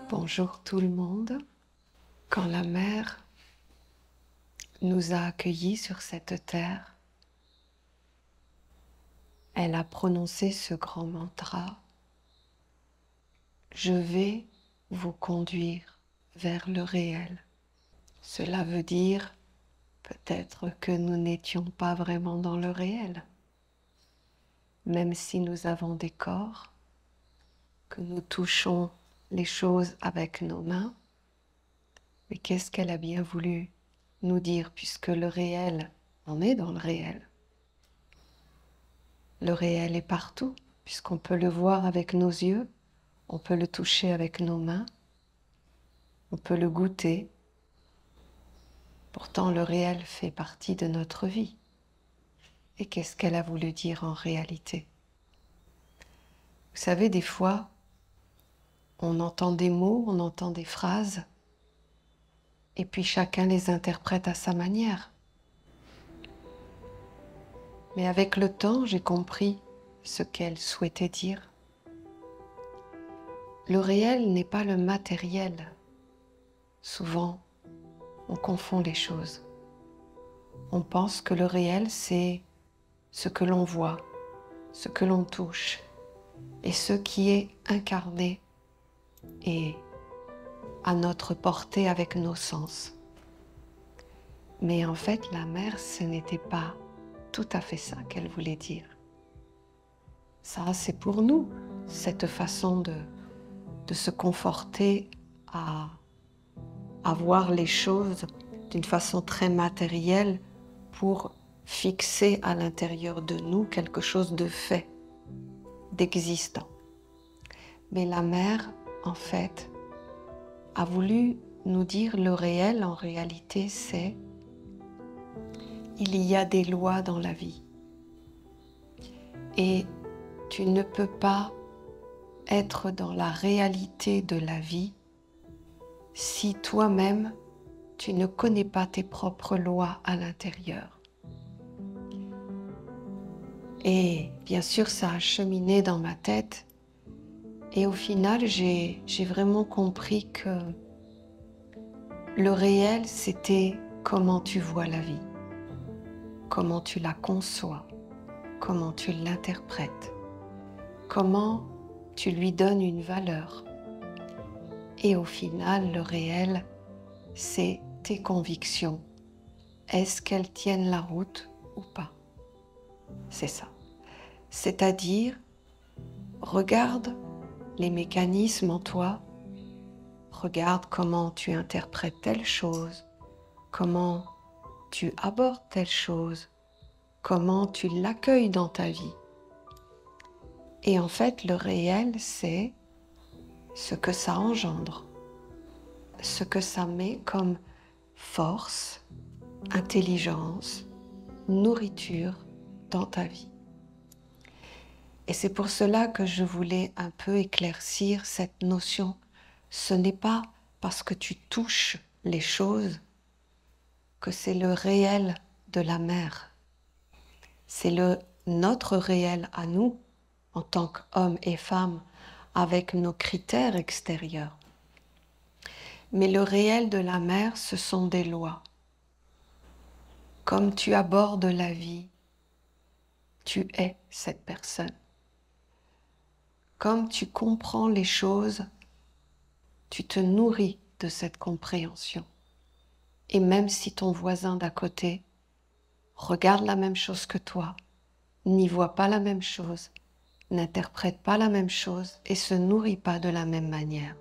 Bonjour tout le monde. Quand la mère nous a accueillis sur cette terre, elle a prononcé ce grand mantra. Je vais vous conduire vers le réel. Cela veut dire peut-être que nous n'étions pas vraiment dans le réel, même si nous avons des corps, que nous touchons les choses avec nos mains. Mais qu'est-ce qu'elle a bien voulu nous dire, puisque le réel, on est dans le réel. Le réel est partout, puisqu'on peut le voir avec nos yeux, on peut le toucher avec nos mains, on peut le goûter. Pourtant, le réel fait partie de notre vie. Et qu'est-ce qu'elle a voulu dire en réalité? Vous savez, des fois, on entend des mots, on entend des phrases, et puis chacun les interprète à sa manière. Mais avec le temps, j'ai compris ce qu'elle souhaitait dire. Le réel n'est pas le matériel. Souvent, on confond les choses. On pense que le réel, c'est ce que l'on voit, ce que l'on touche, et ce qui est incarné et à notre portée avec nos sens. Mais en fait, la mère, ce n'était pas tout à fait ça qu'elle voulait dire. Ça, c'est pour nous, cette façon de se conforter à voir les choses d'une façon très matérielle pour fixer à l'intérieur de nous quelque chose de fait, d'existant. Mais la mère, en fait, a voulu nous dire le réel, en réalité, c'est il y a des lois dans la vie. Et tu ne peux pas être dans la réalité de la vie si toi-même, tu ne connais pas tes propres lois à l'intérieur. Et bien sûr, ça a cheminé dans ma tête. Et au final, j'ai vraiment compris que le réel, c'était comment tu vois la vie, comment tu la conçois, comment tu l'interprètes, comment tu lui donnes une valeur. Et au final, le réel, c'est tes convictions. Est-ce qu'elles tiennent la route ou pas? C'est ça. C'est-à-dire, regarde les mécanismes en toi, regarde comment tu interprètes telle chose, comment tu abordes telle chose, comment tu l'accueilles dans ta vie. Et en fait, le réel, c'est ce que ça engendre, ce que ça met comme force, intelligence, nourriture dans ta vie. Et c'est pour cela que je voulais un peu éclaircir cette notion. Ce n'est pas parce que tu touches les choses que c'est le réel de la mère. C'est notre réel à nous, en tant qu'hommes et femmes, avec nos critères extérieurs. Mais le réel de la mère, ce sont des lois. Comme tu abordes la vie, tu es cette personne. Comme tu comprends les choses, tu te nourris de cette compréhension. Et même si ton voisin d'à côté regarde la même chose que toi, n'y voit pas la même chose, n'interprète pas la même chose et se nourrit pas de la même manière,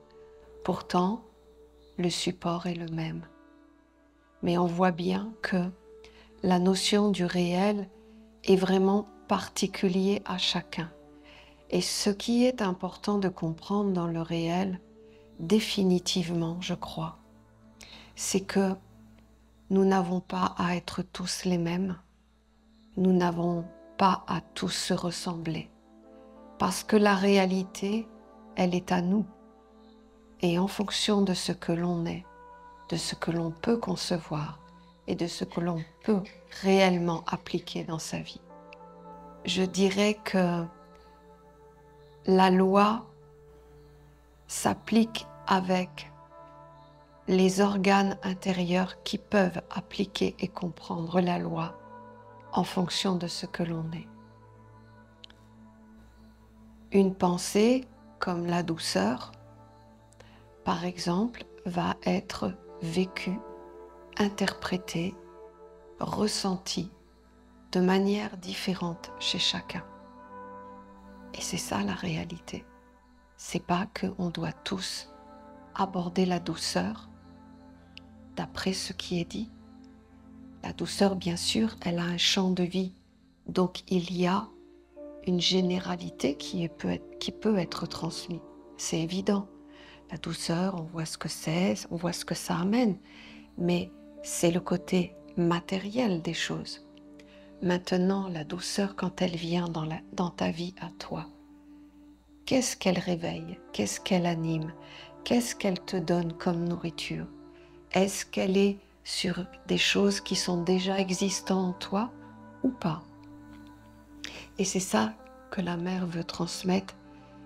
pourtant, le support est le même. Mais on voit bien que la notion du réel est vraiment particulier à chacun. Et ce qui est important de comprendre dans le réel, définitivement, je crois, c'est que nous n'avons pas à être tous les mêmes. Nous n'avons pas à tous se ressembler. Parce que la réalité, elle est à nous. Et en fonction de ce que l'on est, de ce que l'on peut concevoir et de ce que l'on peut réellement appliquer dans sa vie, je dirais que la loi s'applique avec les organes intérieurs qui peuvent appliquer et comprendre la loi en fonction de ce que l'on est. Une pensée comme la douceur, par exemple, va être vécue, interprétée, ressentie de manière différente chez chacun. Et c'est ça la réalité. C'est pas qu'on doit tous aborder la douceur d'après ce qui est dit. La douceur, bien sûr, elle a un champ de vie. Donc il y a une généralité qui peut être transmise. C'est évident. La douceur, on voit ce que c'est, on voit ce que ça amène. Mais c'est le côté matériel des choses. Maintenant, la douceur, quand elle vient dans ta vie à toi, qu'est-ce qu'elle réveille? Qu'est-ce qu'elle anime? Qu'est-ce qu'elle te donne comme nourriture? Est-ce qu'elle est sur des choses qui sont déjà existantes en toi ou pas? Et c'est ça que la mère veut transmettre,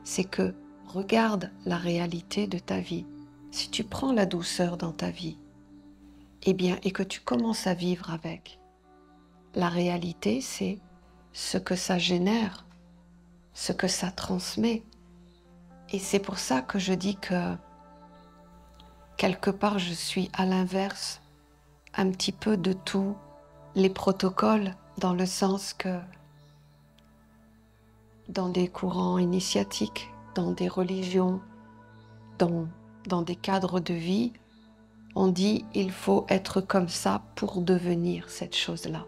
c'est que regarde la réalité de ta vie. Si tu prends la douceur dans ta vie, eh bien, et que tu commences à vivre avec, la réalité, c'est ce que ça génère, ce que ça transmet. Et c'est pour ça que je dis que quelque part, je suis à l'inverse un petit peu de tous les protocoles, dans le sens que dans des courants initiatiques, dans des religions, dans des cadres de vie, on dit il faut être comme ça pour devenir cette chose-là.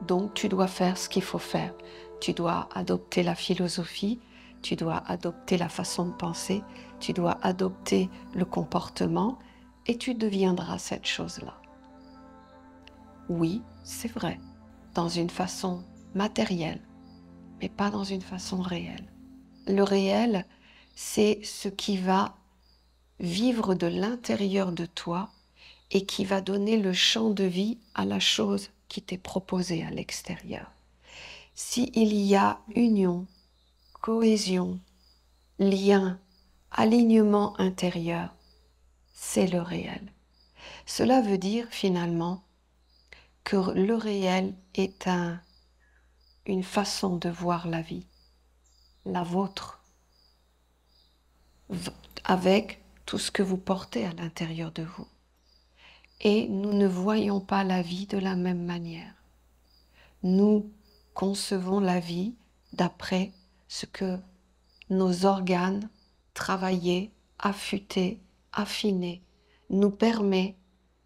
Donc tu dois faire ce qu'il faut faire. Tu dois adopter la philosophie, tu dois adopter la façon de penser, tu dois adopter le comportement et tu deviendras cette chose-là. Oui, c'est vrai, dans une façon matérielle, mais pas dans une façon réelle. Le réel, c'est ce qui va vivre de l'intérieur de toi et qui va donner le champ de vie à la chose qui t'est proposée à l'extérieur. S'il y a union, cohésion, lien, alignement intérieur, c'est le réel. Cela veut dire finalement que le réel est une façon de voir la vie, la vôtre, avec tout ce que vous portez à l'intérieur de vous. Et nous ne voyons pas la vie de la même manière. Nous concevons la vie d'après ce que nos organes travaillés, affûtés, affinés, nous permet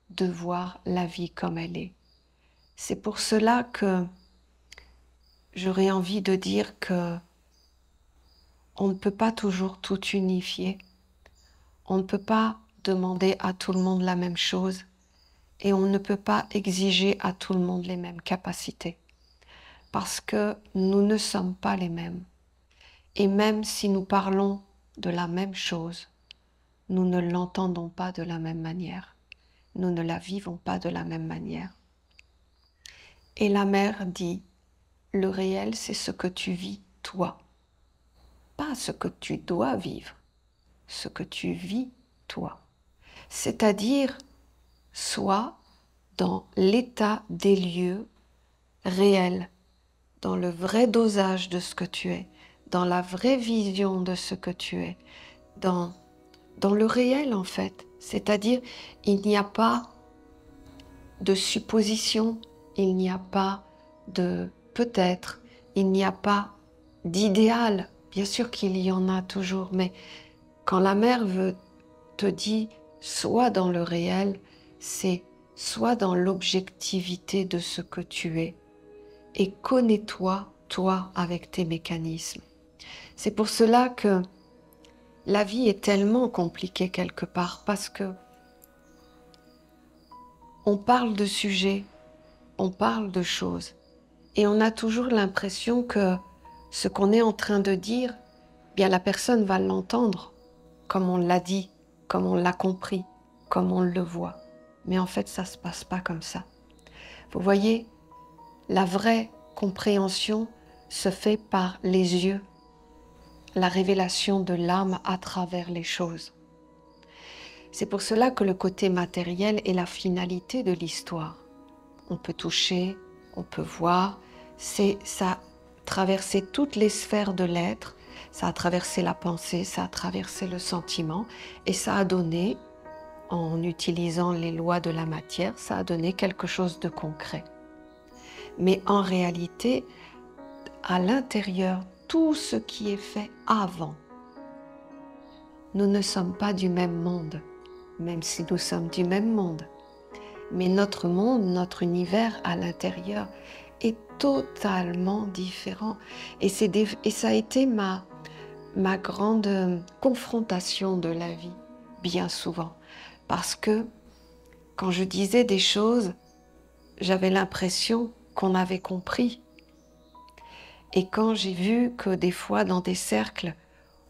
de voir la vie comme elle est. C'est pour cela que j'aurais envie de dire que on ne peut pas toujours tout unifier. On ne peut pas demander à tout le monde la même chose et on ne peut pas exiger à tout le monde les mêmes capacités parce que nous ne sommes pas les mêmes. Et même si nous parlons de la même chose, nous ne l'entendons pas de la même manière. Nous ne la vivons pas de la même manière. Et la mère dit, le réel, c'est ce que tu vis, toi. Pas ce que tu dois vivre, ce que tu vis, toi. C'est-à-dire, sois dans l'état des lieux réels, dans le vrai dosage de ce que tu es, dans la vraie vision de ce que tu es, dans le réel en fait. C'est-à-dire, il n'y a pas de supposition, il n'y a pas de peut-être, il n'y a pas d'idéal. Bien sûr qu'il y en a toujours, mais quand la mère te dit sois dans le réel, c'est sois dans l'objectivité de ce que tu es et connais-toi, toi, avec tes mécanismes. C'est pour cela que la vie est tellement compliquée quelque part parce que on parle de sujets, on parle de choses et on a toujours l'impression que ce qu'on est en train de dire, bien la personne va l'entendre comme on l'a dit, comme on l'a compris, comme on le voit. Mais en fait, ça ne se passe pas comme ça. Vous voyez, la vraie compréhension se fait par les yeux. la révélation de l'âme à travers les choses. C'est pour cela que le côté matériel est la finalité de l'histoire. On peut toucher, on peut voir, ça a traversé toutes les sphères de l'être, ça a traversé la pensée, ça a traversé le sentiment et ça a donné, en utilisant les lois de la matière, ça a donné quelque chose de concret. Mais en réalité, à l'intérieur, tout ce qui est fait avant, nous ne sommes pas du même monde, même si nous sommes du même monde. Mais notre monde, notre univers à l'intérieur est totalement différent. Et ça a été ma grande confrontation de la vie, bien souvent. Parce que quand je disais des choses, j'avais l'impression qu'on avait compris. Et quand j'ai vu que des fois dans des cercles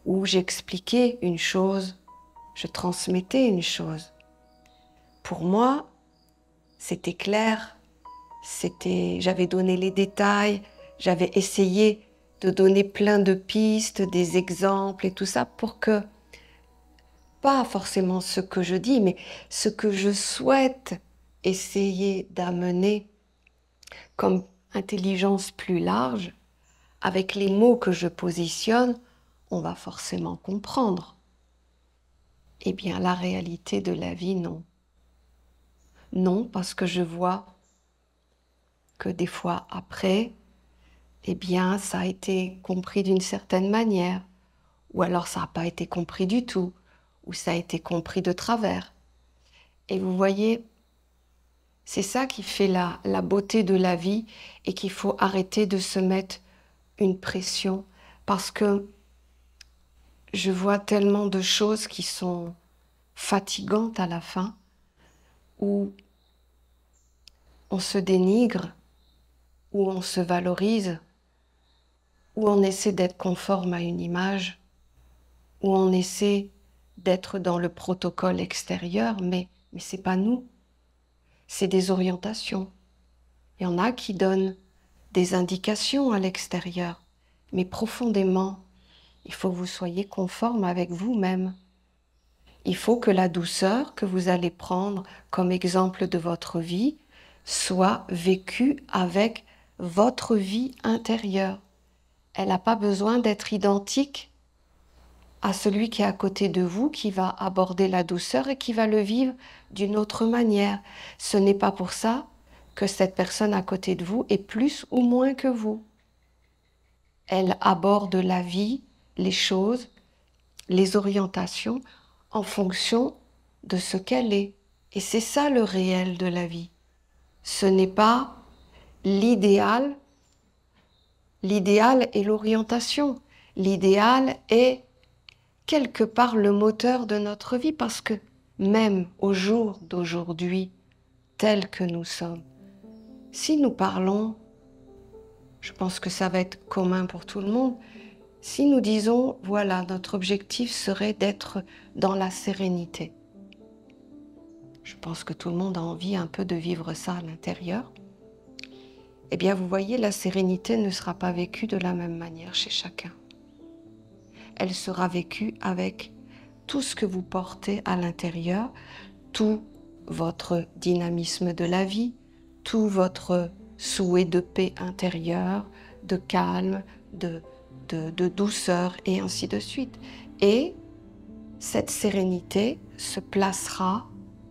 où j'expliquais une chose, je transmettais une chose, pour moi, c'était clair, j'avais donné les détails, j'avais essayé de donner plein de pistes, des exemples et tout ça pour que, pas forcément ce que je dis, mais ce que je souhaite essayer d'amener comme intelligence plus large, avec les mots que je positionne, on va forcément comprendre. Eh bien, la réalité de la vie, non. Non, parce que je vois que des fois après, eh bien, ça a été compris d'une certaine manière, ou alors ça n'a pas été compris du tout, ou ça a été compris de travers. Et vous voyez, c'est ça qui fait la beauté de la vie et qu'il faut arrêter de se mettre une pression, parce que je vois tellement de choses qui sont fatigantes à la fin, où on se dénigre, où on se valorise, où on essaie d'être conforme à une image, où on essaie d'être dans le protocole extérieur, mais ce n'est pas nous, c'est des orientations. Il y en a qui donnent des indications à l'extérieur, mais profondément, il faut que vous soyez conforme avec vous-même. Il faut que la douceur que vous allez prendre comme exemple de votre vie soit vécue avec votre vie intérieure. Elle n'a pas besoin d'être identique à celui qui est à côté de vous, qui va aborder la douceur et qui va le vivre d'une autre manière. Ce n'est pas pour ça que cette personne à côté de vous est plus ou moins que vous. Elle aborde la vie, les choses, les orientations en fonction de ce qu'elle est. Et c'est ça le réel de la vie. Ce n'est pas l'idéal. L'idéal est l'orientation. L'idéal est quelque part le moteur de notre vie, parce que même au jour d'aujourd'hui, tel que nous sommes, si nous parlons, je pense que ça va être commun pour tout le monde, si nous disons, voilà, notre objectif serait d'être dans la sérénité. Je pense que tout le monde a envie un peu de vivre ça à l'intérieur. Eh bien, vous voyez, la sérénité ne sera pas vécue de la même manière chez chacun. Elle sera vécue avec tout ce que vous portez à l'intérieur, tout votre dynamisme de la vie, tout votre souhait de paix intérieure, de calme, de douceur et ainsi de suite. Et cette sérénité se placera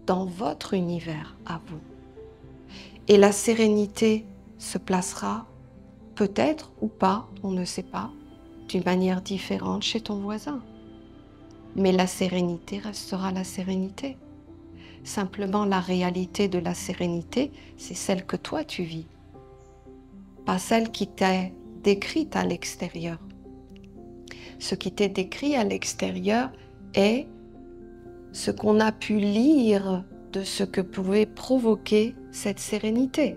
dans votre univers à vous. Et la sérénité se placera peut-être ou pas, on ne sait pas, d'une manière différente chez ton voisin. Mais la sérénité restera la sérénité. Simplement, la réalité de la sérénité, c'est celle que toi tu vis, pas celle qui t'est décrite à l'extérieur. Ce qui t'est décrit à l'extérieur est ce qu'on a pu lire de ce que pouvait provoquer cette sérénité.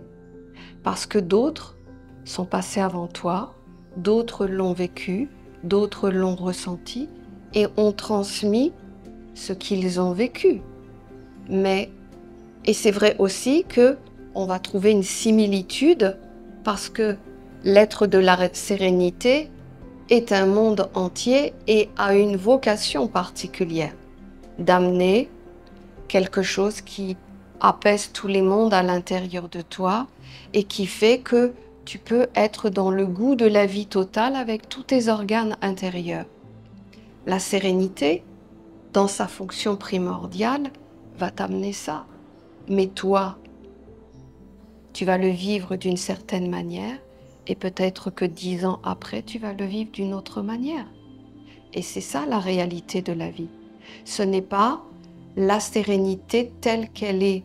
Parce que d'autres sont passés avant toi, d'autres l'ont vécu, d'autres l'ont ressenti et ont transmis ce qu'ils ont vécu. Et c'est vrai aussi qu'on va trouver une similitude, parce que l'être de la sérénité est un monde entier et a une vocation particulière d'amener quelque chose qui apaise tous les mondes à l'intérieur de toi et qui fait que tu peux être dans le goût de la vie totale avec tous tes organes intérieurs. La sérénité, dans sa fonction primordiale, va t'amener ça. Mais toi, tu vas le vivre d'une certaine manière et peut-être que 10 ans après, tu vas le vivre d'une autre manière. Et c'est ça la réalité de la vie. Ce n'est pas la sérénité telle qu'elle est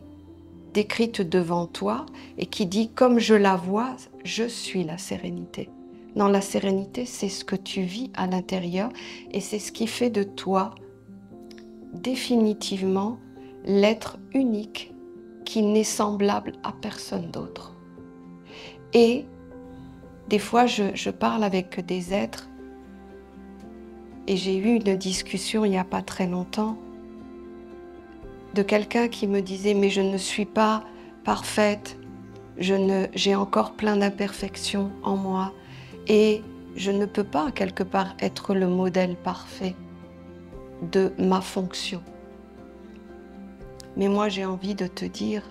décrite devant toi et qui dit « comme je la vois, je suis la sérénité ». Non, la sérénité, c'est ce que tu vis à l'intérieur et c'est ce qui fait de toi définitivement l'être unique qui n'est semblable à personne d'autre. Et des fois, je parle avec des êtres et j'ai eu une discussion il n'y a pas très longtemps de quelqu'un qui me disait « mais je ne suis pas parfaite, j'ai encore plein d'imperfections en moi et je ne peux pas quelque part être le modèle parfait de ma fonction. » Mais moi j'ai envie de te dire,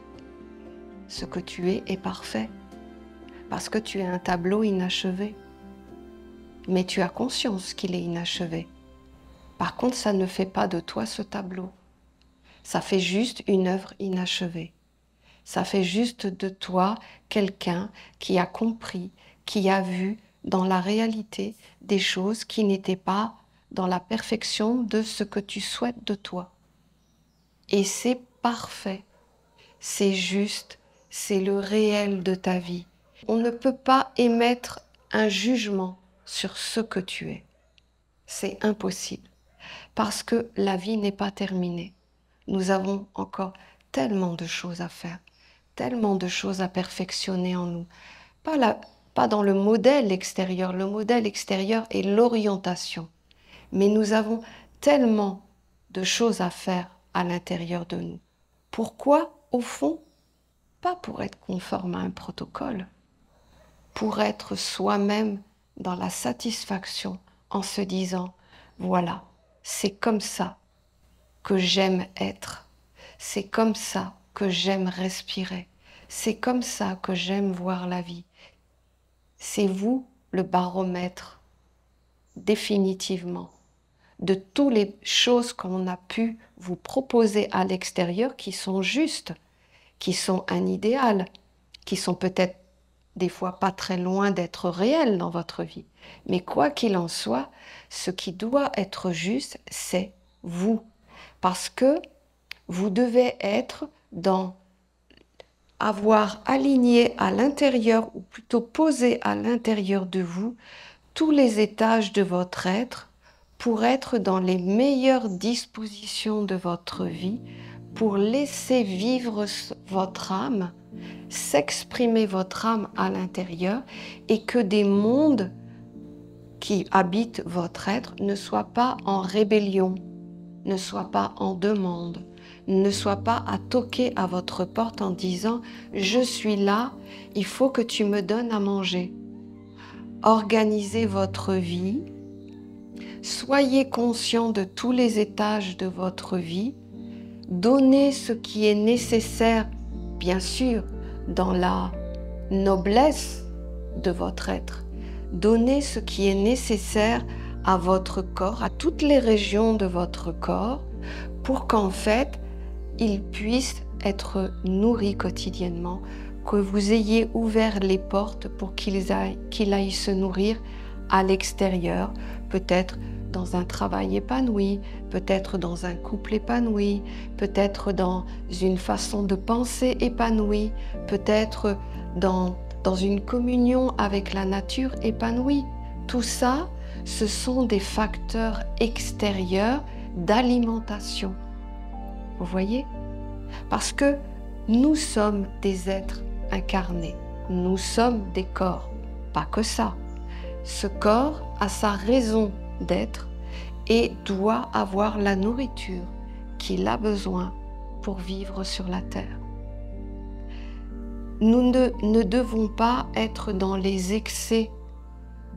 ce que tu es parfait, parce que tu es un tableau inachevé. Mais tu as conscience qu'il est inachevé. Par contre, ça ne fait pas de toi ce tableau. Ça fait juste une œuvre inachevée. Ça fait juste de toi quelqu'un qui a compris, qui a vu dans la réalité des choses qui n'étaient pas dans la perfection de ce que tu souhaites de toi. Et c'est parfait, c'est juste, c'est le réel de ta vie. On ne peut pas émettre un jugement sur ce que tu es. C'est impossible, parce que la vie n'est pas terminée. Nous avons encore tellement de choses à faire, tellement de choses à perfectionner en nous. Pas dans le modèle extérieur. Le modèle extérieur est l'orientation. Mais nous avons tellement de choses à faire à l'intérieur de nous. Pourquoi, au fond? Pas pour être conforme à un protocole, pour être soi-même dans la satisfaction en se disant « voilà, c'est comme ça que j'aime être, c'est comme ça que j'aime respirer, c'est comme ça que j'aime voir la vie ». C'est vous le baromètre, définitivement, de toutes les choses qu'on a pu vous proposer à l'extérieur qui sont justes, qui sont un idéal, qui sont peut-être des fois pas très loin d'être réels dans votre vie. Mais quoi qu'il en soit, ce qui doit être juste, c'est vous. Parce que vous devez être dans avoir aligné à l'intérieur, ou plutôt posé à l'intérieur de vous, tous les étages de votre être pour être dans les meilleures dispositions de votre vie, pour laisser vivre votre âme, s'exprimer votre âme à l'intérieur et que des mondes qui habitent votre être ne soient pas en rébellion, ne soient pas en demande, ne soient pas à toquer à votre porte en disant « je suis là, il faut que tu me donnes à manger ». Organisez votre vie, soyez conscient de tous les étages de votre vie, donnez ce qui est nécessaire, bien sûr, dans la noblesse de votre être. Donnez ce qui est nécessaire à votre corps, à toutes les régions de votre corps, pour qu'en fait, il puisse être nourri quotidiennement, que vous ayez ouvert les portes pour qu'il aille se nourrir à l'extérieur, peut-être dans un travail épanoui, peut-être dans un couple épanoui, peut-être dans une façon de penser épanouie, peut-être dans une communion avec la nature épanouie. Tout ça, ce sont des facteurs extérieurs d'alimentation. Vous voyez? Parce que nous sommes des êtres incarnés, nous sommes des corps, pas que ça. Ce corps a sa raison d'être et doit avoir la nourriture qu'il a besoin pour vivre sur la terre. Nous ne devons pas être dans les excès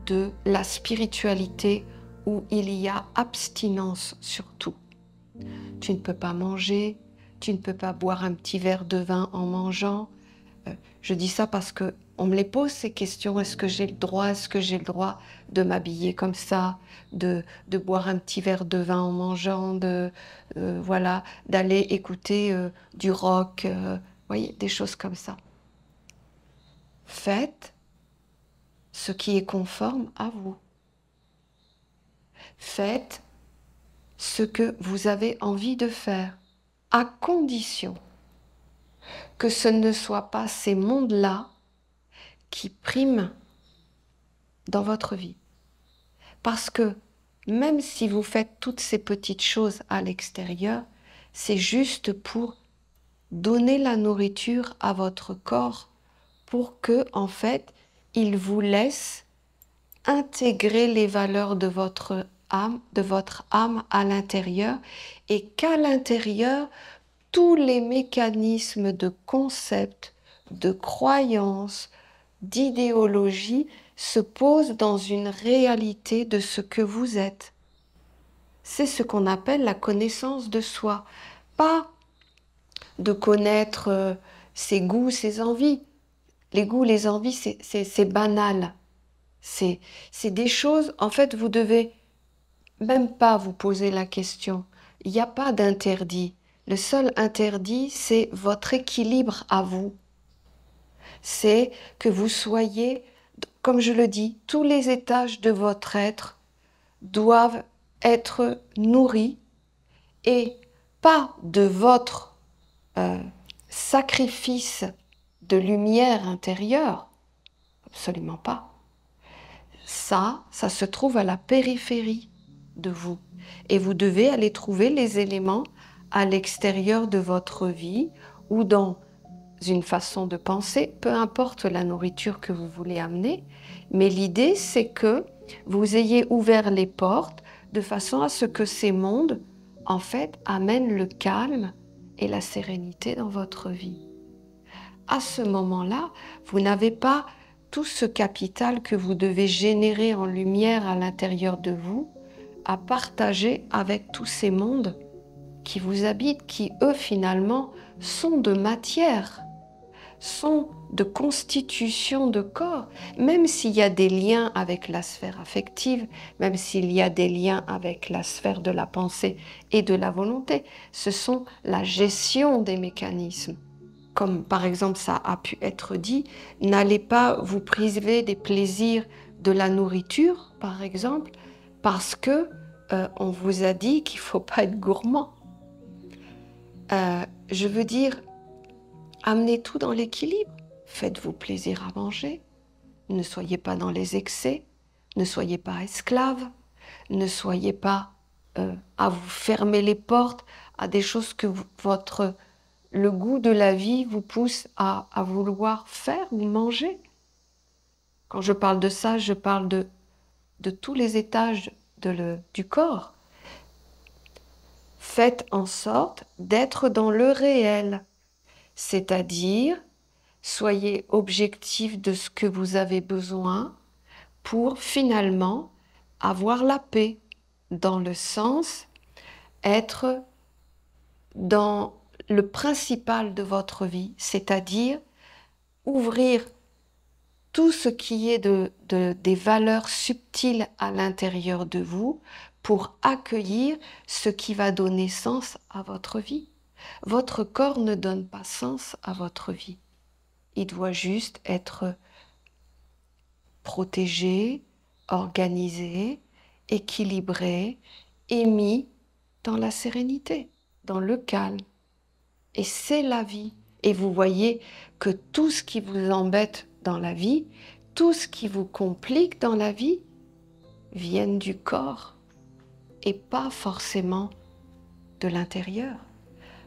de la spiritualité où il y a abstinence surtout. Tu ne peux pas manger, tu ne peux pas boire un petit verre de vin en mangeant. Je dis ça parce que on me les pose ces questions. Est-ce que j'ai le droit? Est-ce que j'ai le droit de m'habiller comme ça, de boire un petit verre de vin en mangeant, voilà, d'aller écouter du rock, voyez, des choses comme ça. Faites ce qui est conforme à vous. Faites ce que vous avez envie de faire, à condition que ce ne soit pas ces mondes-là qui priment dans votre vie. Parce que même si vous faites toutes ces petites choses à l'extérieur, c'est juste pour donner la nourriture à votre corps pour que, en fait, il vous laisse intégrer les valeurs de votre âme à l'intérieur et qu'à l'intérieur, tous les mécanismes de concepts, de croyances, d'idéologie se posent dans une réalité de ce que vous êtes. C'est ce qu'on appelle la connaissance de soi. Pas de connaître ses goûts, ses envies. Les goûts, les envies, c'est banal. C'est des choses, en fait, vous devez même pas vous poser la question. Il n'y a pas d'interdit. Le seul interdit, c'est votre équilibre à vous. C'est que vous soyez, comme je le dis, tous les étages de votre être doivent être nourris et pas de votre sacrifice de lumière intérieure, absolument pas. Ça se trouve à la périphérie de vous et vous devez aller trouver les éléments à l'extérieur de votre vie ou dans une façon de penser, peu importe la nourriture que vous voulez amener, mais l'idée c'est que vous ayez ouvert les portes de façon à ce que ces mondes, en fait, amènent le calme et la sérénité dans votre vie. À ce moment-là, vous n'avez pas tout ce capital que vous devez générer en lumière à l'intérieur de vous à partager avec tous ces mondes qui vous habitent, qui eux finalement sont de matière, sont de constitution de corps, même s'il y a des liens avec la sphère affective, même s'il y a des liens avec la sphère de la pensée et de la volonté, ce sont la gestion des mécanismes. Comme par exemple ça a pu être dit, n'allez pas vous priver des plaisirs de la nourriture, par exemple, parce que on vous a dit qu'il ne faut pas être gourmand. Je veux dire, amenez tout dans l'équilibre. Faites-vous plaisir à manger. Ne soyez pas dans les excès. Ne soyez pas esclave. Ne soyez pas à vous fermer les portes à des choses que le goût de la vie vous pousse à vouloir faire ou manger. Quand je parle de ça, je parle de tous les étages du corps. Faites en sorte d'être dans le réel, c'est-à-dire soyez objectif de ce que vous avez besoin pour finalement avoir la paix, dans le sens être dans le principal de votre vie, c'est-à-dire ouvrir tout ce qui est des valeurs subtiles à l'intérieur de vous pour accueillir ce qui va donner sens à votre vie. Votre corps ne donne pas sens à votre vie. Il doit juste être protégé, organisé, équilibré et mis dans la sérénité, dans le calme. Et c'est la vie. Et vous voyez que tout ce qui vous embête dans la vie, tout ce qui vous complique dans la vie, viennent du corps et pas forcément de l'intérieur.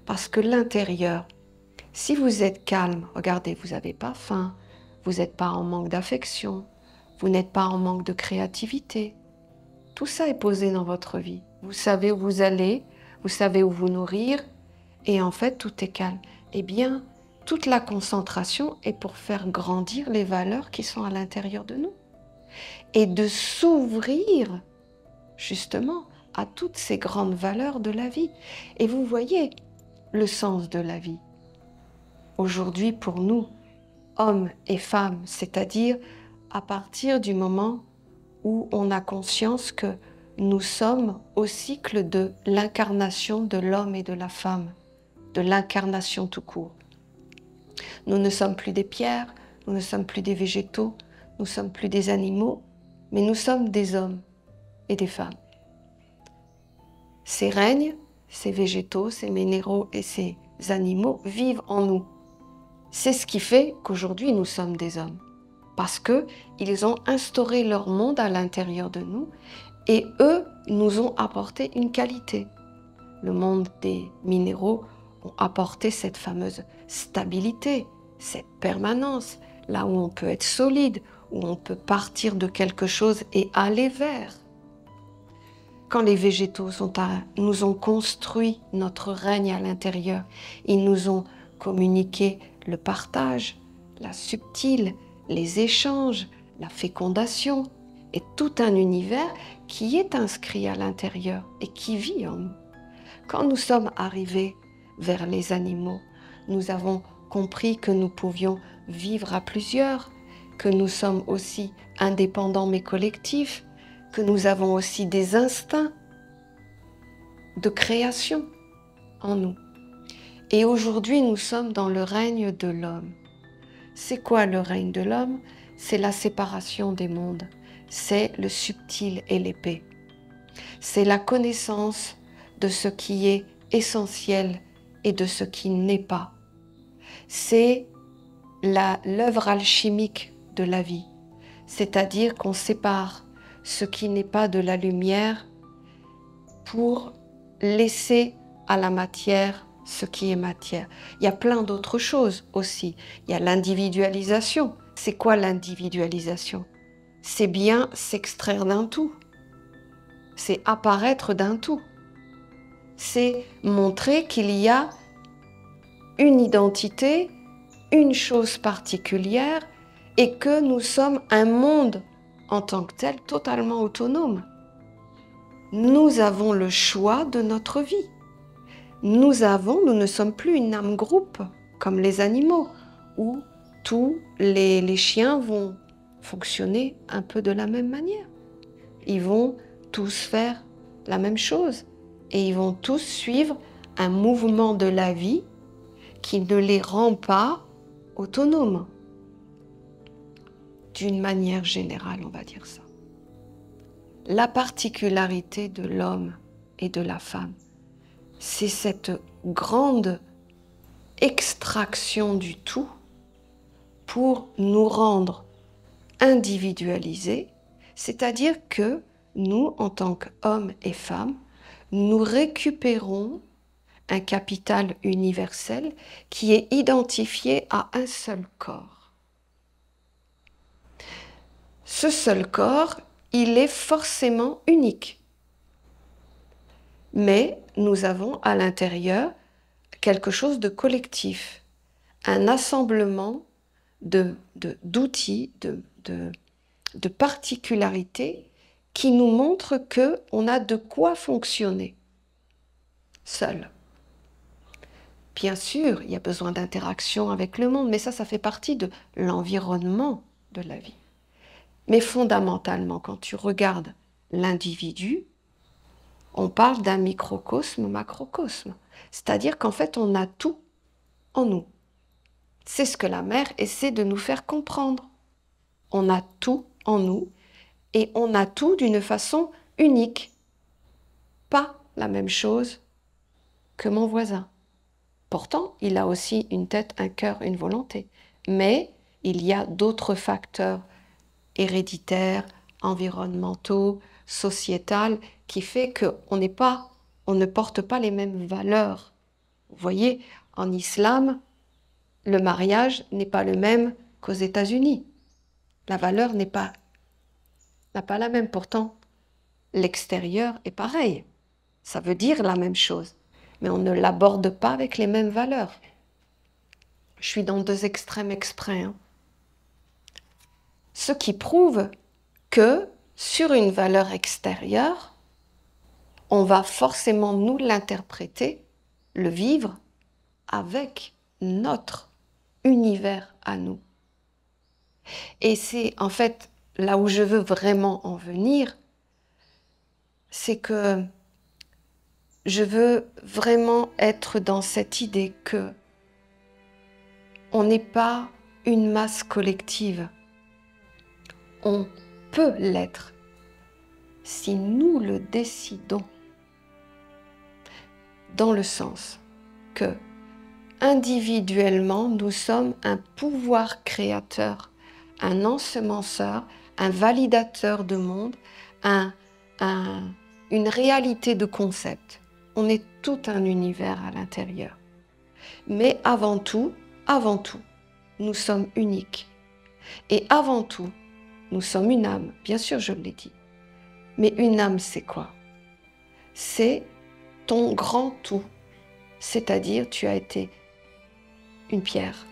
Parce que l'intérieur, si vous êtes calme, regardez, vous n'avez pas faim, vous n'êtes pas en manque d'affection, vous n'êtes pas en manque de créativité. Tout ça est posé dans votre vie. Vous savez où vous allez, vous savez où vous nourrir, et en fait, tout est calme. Eh bien, toute la concentration est pour faire grandir les valeurs qui sont à l'intérieur de nous. et de s'ouvrir justement à toutes ces grandes valeurs de la vie. Et vous voyez le sens de la vie. Aujourd'hui, pour nous, hommes et femmes, c'est-à-dire à partir du moment où on a conscience que nous sommes au cycle de l'incarnation de l'homme et de la femme, de l'incarnation tout court. Nous ne sommes plus des pierres, nous ne sommes plus des végétaux, nous ne sommes plus des animaux, mais nous sommes des hommes et des femmes. Ces règnes, ces végétaux, ces minéraux et ces animaux vivent en nous. C'est ce qui fait qu'aujourd'hui nous sommes des hommes. Parce qu'ils ont instauré leur monde à l'intérieur de nous et eux nous ont apporté une qualité. Le monde des minéraux ont apporté cette fameuse stabilité, cette permanence, là où on peut être solide, où on peut partir de quelque chose et aller vers. Quand les végétaux nous ont construit notre règne à l'intérieur, ils nous ont communiqué le partage, la subtile, les échanges, la fécondation et tout un univers qui est inscrit à l'intérieur et qui vit en nous. Quand nous sommes arrivés vers les animaux, nous avons compris que nous pouvions vivre à plusieurs, que nous sommes aussi indépendants mais collectifs, que nous avons aussi des instincts de création en nous. Et aujourd'hui, nous sommes dans le règne de l'homme. C'est quoi le règne de l'homme? C'est la séparation des mondes. C'est le subtil et l'épais. C'est la connaissance de ce qui est essentiel et de ce qui n'est pas. C'est l'œuvre alchimique de la vie. C'est-à-dire qu'on sépare ce qui n'est pas de la lumière pour laisser à la matière ce qui est matière. Il y a plein d'autres choses aussi. Il y a l'individualisation. C'est quoi l'individualisation? C'est bien s'extraire d'un tout. C'est apparaître d'un tout. C'est montrer qu'il y a une identité, une chose particulière et que nous sommes un monde en tant que tel totalement autonome. Nous avons le choix de notre vie. Nous ne sommes plus une âme groupe comme les animaux où tous les chiens vont fonctionner un peu de la même manière. Ils vont tous faire la même chose et ils vont tous suivre un mouvement de la vie qui ne les rend pas autonomes. D'une manière générale, on va dire ça. La particularité de l'homme et de la femme, c'est cette grande extraction du tout pour nous rendre individualisés, c'est-à-dire que nous, en tant qu'hommes et femmes, nous récupérons un capital universel qui est identifié à un seul corps. Ce seul corps, il est forcément unique. Mais nous avons à l'intérieur quelque chose de collectif, un assemblement d'outils, de particularités qui nous montrent qu'on a de quoi fonctionner seul. Bien sûr, il y a besoin d'interaction avec le monde, mais ça fait partie de l'environnement de la vie. Mais fondamentalement, quand tu regardes l'individu, on parle d'un microcosme, macrocosme. C'est-à-dire qu'en fait, on a tout en nous. C'est ce que la mère essaie de nous faire comprendre. On a tout en nous et on a tout d'une façon unique. Pas la même chose que mon voisin. Pourtant, il a aussi une tête, un cœur, une volonté. Mais il y a d'autres facteurs héréditaires, environnementaux, sociétals, qui fait qu'on ne porte pas les mêmes valeurs. Vous voyez, en islam, le mariage n'est pas le même qu'aux États-Unis. La valeur n'a pas la même. Pourtant, l'extérieur est pareil. Ça veut dire la même chose. Mais on ne l'aborde pas avec les mêmes valeurs. Je suis dans deux extrêmes exprès. Ce qui prouve que sur une valeur extérieure, on va forcément nous l'interpréter, le vivre avec notre univers à nous. Et c'est en fait là où je veux vraiment en venir, c'est que je veux vraiment être dans cette idée que on n'est pas une masse collective. On peut l'être si nous le décidons, dans le sens que individuellement, nous sommes un pouvoir créateur, un ensemenceur, un validateur de monde, une réalité de concept. On est tout un univers à l'intérieur. Mais avant tout, nous sommes uniques. Et avant tout, nous sommes une âme. Bien sûr, je l'ai dit. Mais une âme, c'est quoi? C'est ton grand tout. C'est-à-dire, tu as été une pierre,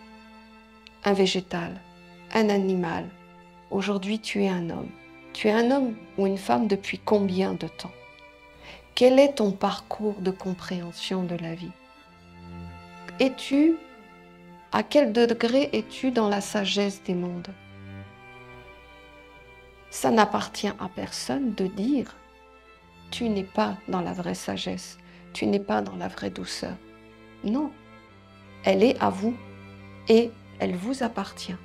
un végétal, un animal. Aujourd'hui, tu es un homme. Tu es un homme ou une femme depuis combien de temps? Quel est ton parcours de compréhension de la vie? À quel degré es-tu dans la sagesse des mondes? Ça n'appartient à personne de dire tu n'es pas dans la vraie sagesse, tu n'es pas dans la vraie douceur. Non, elle est à vous et elle vous appartient.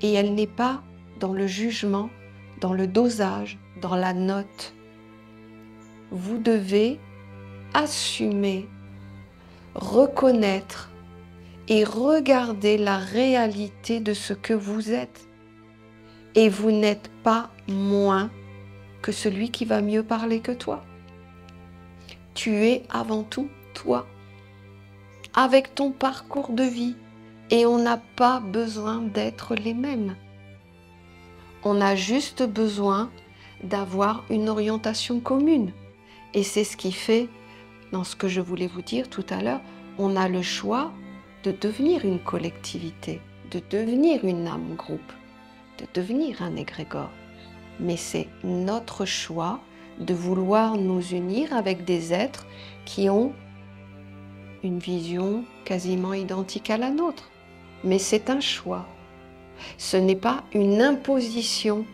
Et elle n'est pas dans le jugement, dans le dosage, dans la note. Vous devez assumer, reconnaître et regarder la réalité de ce que vous êtes. Et vous n'êtes pas moins que celui qui va mieux parler que toi. Tu es avant tout toi, avec ton parcours de vie. Et on n'a pas besoin d'être les mêmes. On a juste besoin d'avoir une orientation commune. Et c'est ce qui fait, dans ce que je voulais vous dire tout à l'heure, on a le choix de devenir une collectivité, de devenir une âme groupe, de devenir un égrégore. Mais c'est notre choix de vouloir nous unir avec des êtres qui ont une vision quasiment identique à la nôtre. Mais c'est un choix. Ce n'est pas une imposition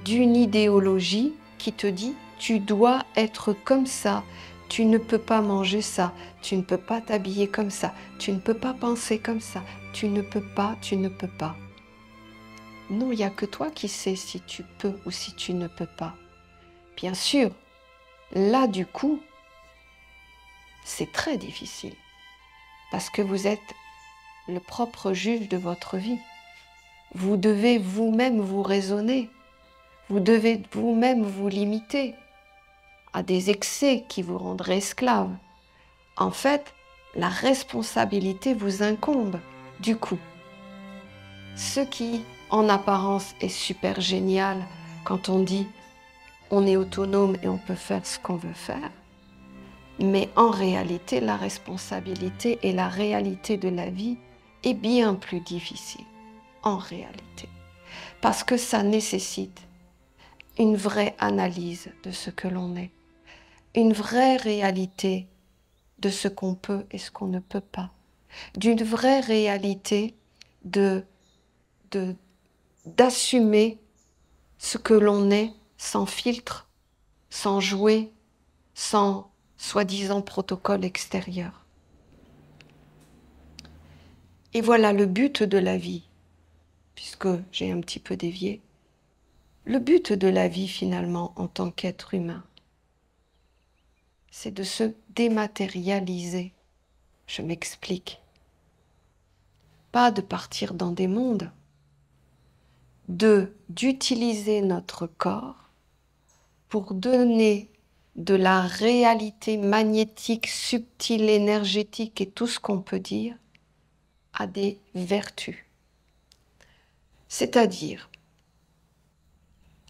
d'une idéologie qui te dit « tu dois être comme ça, tu ne peux pas manger ça, tu ne peux pas t'habiller comme ça, tu ne peux pas penser comme ça, tu ne peux pas, tu ne peux pas ». Non, il n'y a que toi qui sais si tu peux ou si tu ne peux pas. Bien sûr, là du coup, c'est très difficile parce que vous êtes le propre juge de votre vie. Vous devez vous-même vous raisonner. Vous devez vous-même vous limiter à des excès qui vous rendraient esclave. En fait, la responsabilité vous incombe. Du coup, ce qui, en apparence, est super génial quand on dit on est autonome et on peut faire ce qu'on veut faire, mais en réalité, la responsabilité et la réalité de la vie est bien plus difficile, en réalité, parce que ça nécessite une vraie analyse de ce que l'on est, une vraie réalité de ce qu'on peut et ce qu'on ne peut pas, d'une vraie réalité d'assumer ce que l'on est sans filtre, sans jouer, sans soi-disant protocole extérieur. Et voilà le but de la vie, puisque j'ai un petit peu dévié. Le but de la vie finalement en tant qu'être humain, c'est de se dématérialiser. Je m'explique. Pas de partir dans des mondes, d'utiliser notre corps pour donner de la réalité magnétique, subtile, énergétique et tout ce qu'on peut dire à des vertus. C'est-à-dire,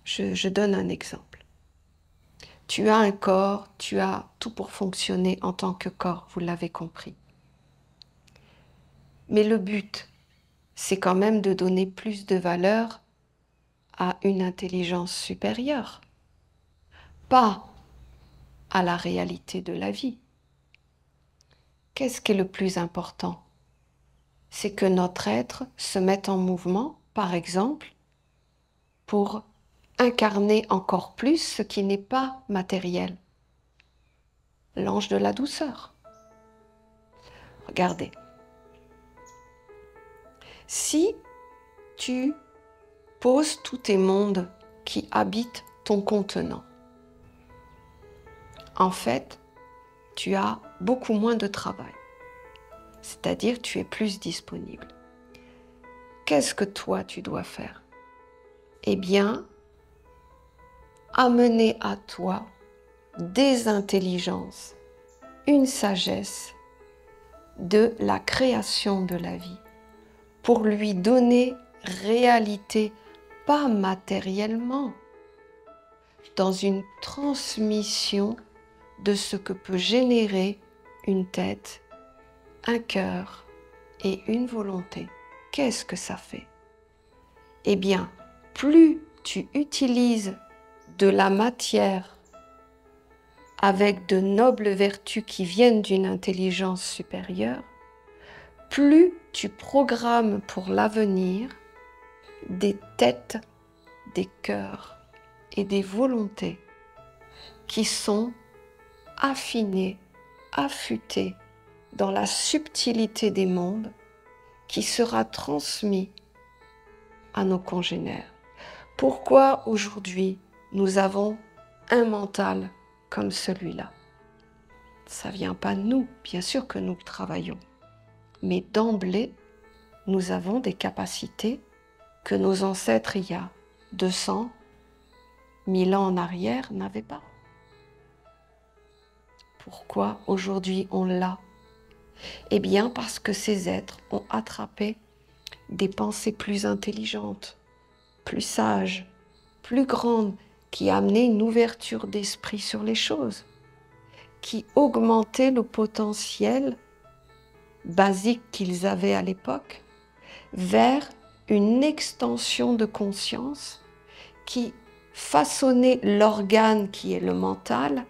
je donne un exemple. Tu as un corps, tu as tout pour fonctionner en tant que corps, vous l'avez compris. Mais le but, c'est quand même de donner plus de valeur à une intelligence supérieure, pas à la réalité de la vie. Qu'est-ce qui est le plus important? C'est que notre être se mette en mouvement, par exemple, pour incarner encore plus ce qui n'est pas matériel. L'ange de la douceur. Regardez. Si tu poses tous tes mondes qui habitent ton contenant, en fait, tu as beaucoup moins de travail. C'est-à-dire, tu es plus disponible. Qu'est-ce que toi, tu dois faire? Eh bien, amener à toi des intelligences, une sagesse de la création de la vie, pour lui donner réalité, pas matériellement, dans une transmission de ce que peut générer une tête, un cœur et une volonté. Qu'est-ce que ça fait? Eh bien, plus tu utilises de la matière avec de nobles vertus qui viennent d'une intelligence supérieure, plus tu programmes pour l'avenir des têtes, des cœurs et des volontés qui sont affinées, affûtées dans la subtilité des mondes qui sera transmis à nos congénères. Pourquoi aujourd'hui nous avons un mental comme celui-là? Ça ne vient pas de nous, bien sûr que nous travaillons, mais d'emblée, nous avons des capacités que nos ancêtres, il y a 200, 1000 ans en arrière, n'avaient pas. Pourquoi aujourd'hui on l'a? Eh bien parce que ces êtres ont attrapé des pensées plus intelligentes, plus sages, plus grandes, qui amenaient une ouverture d'esprit sur les choses, qui augmentaient le potentiel basique qu'ils avaient à l'époque vers une extension de conscience qui façonnait l'organe qui est le mental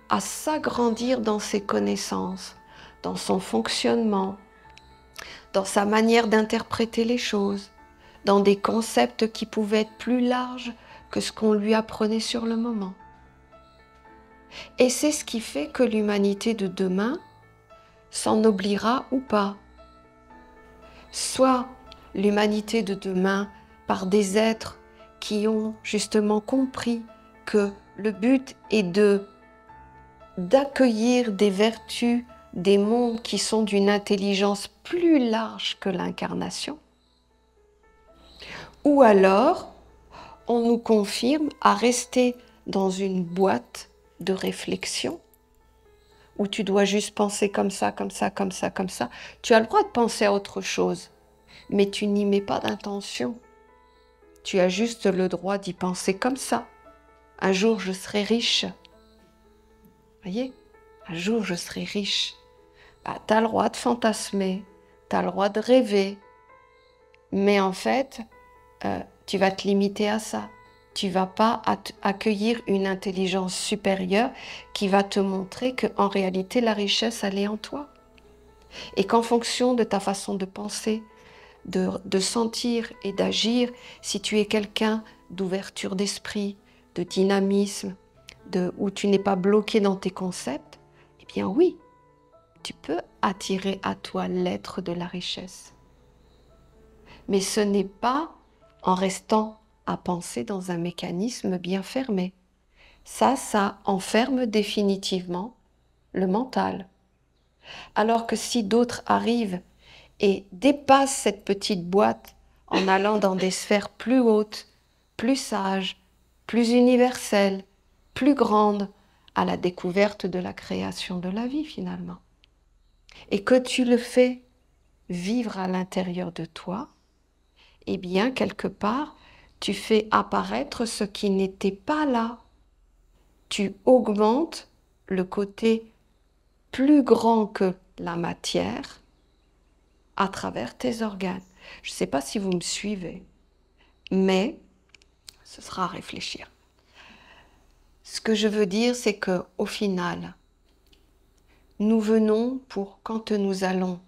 à s'agrandir dans ses connaissances, dans son fonctionnement, dans sa manière d'interpréter les choses, dans des concepts qui pouvaient être plus larges que ce qu'on lui apprenait sur le moment. Et c'est ce qui fait que l'humanité de demain s'ennoblira ou pas. Soit l'humanité de demain par des êtres qui ont justement compris que le but est d'accueillir des vertus des mondes qui sont d'une intelligence plus large que l'incarnation, ou alors on nous confirme à rester dans une boîte de réflexion où tu dois juste penser comme ça, comme ça, comme ça, comme ça. Tu as le droit de penser à autre chose, mais tu n'y mets pas d'intention. Tu as juste le droit d'y penser comme ça. Un jour, je serai riche. Voyez, un jour, je serai riche. Bah, tu as le droit de fantasmer, tu as le droit de rêver. Mais en fait, tu vas te limiter à ça. Tu ne vas pas accueillir une intelligence supérieure qui va te montrer qu'en réalité, la richesse, elle est en toi. Et qu'en fonction de ta façon de penser, de sentir et d'agir, si tu es quelqu'un d'ouverture d'esprit, de dynamisme, où tu n'es pas bloqué dans tes concepts, eh bien oui, tu peux attirer à toi l'être de la richesse. Mais ce n'est pas en restant à penser dans un mécanisme bien fermé. Ça enferme définitivement le mental. Alors que si d'autres arrivent et dépassent cette petite boîte en allant dans des sphères plus hautes, plus sages, plus universelles, plus grandes, à la découverte de la création de la vie finalement, et que tu le fais vivre à l'intérieur de toi, eh bien, quelque part, tu fais apparaître ce qui n'était pas là. Tu augmentes le côté plus grand que la matière à travers tes organes. Je ne sais pas si vous me suivez, mais ce sera à réfléchir. Ce que je veux dire, c'est qu'au final, nous venons pour, quand nous allons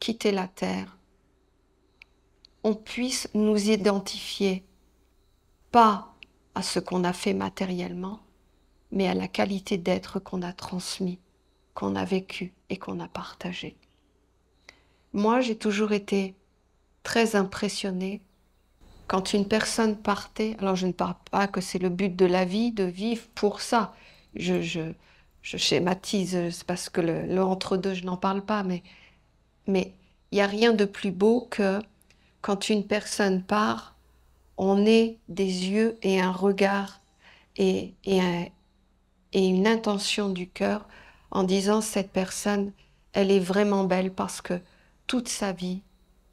quitter la terre, on puisse nous identifier, pas à ce qu'on a fait matériellement, mais à la qualité d'être qu'on a transmis, qu'on a vécu et qu'on a partagé. Moi, j'ai toujours été très impressionnée quand une personne partait. Alors, je ne parle pas que c'est le but de la vie, de vivre pour ça. Je schématise, c'est parce que le entre-deux, je n'en parle pas, mais il n'y a rien de plus beau que quand une personne part, on ait des yeux et un regard et une intention du cœur en disant cette personne, elle est vraiment belle parce que toute sa vie,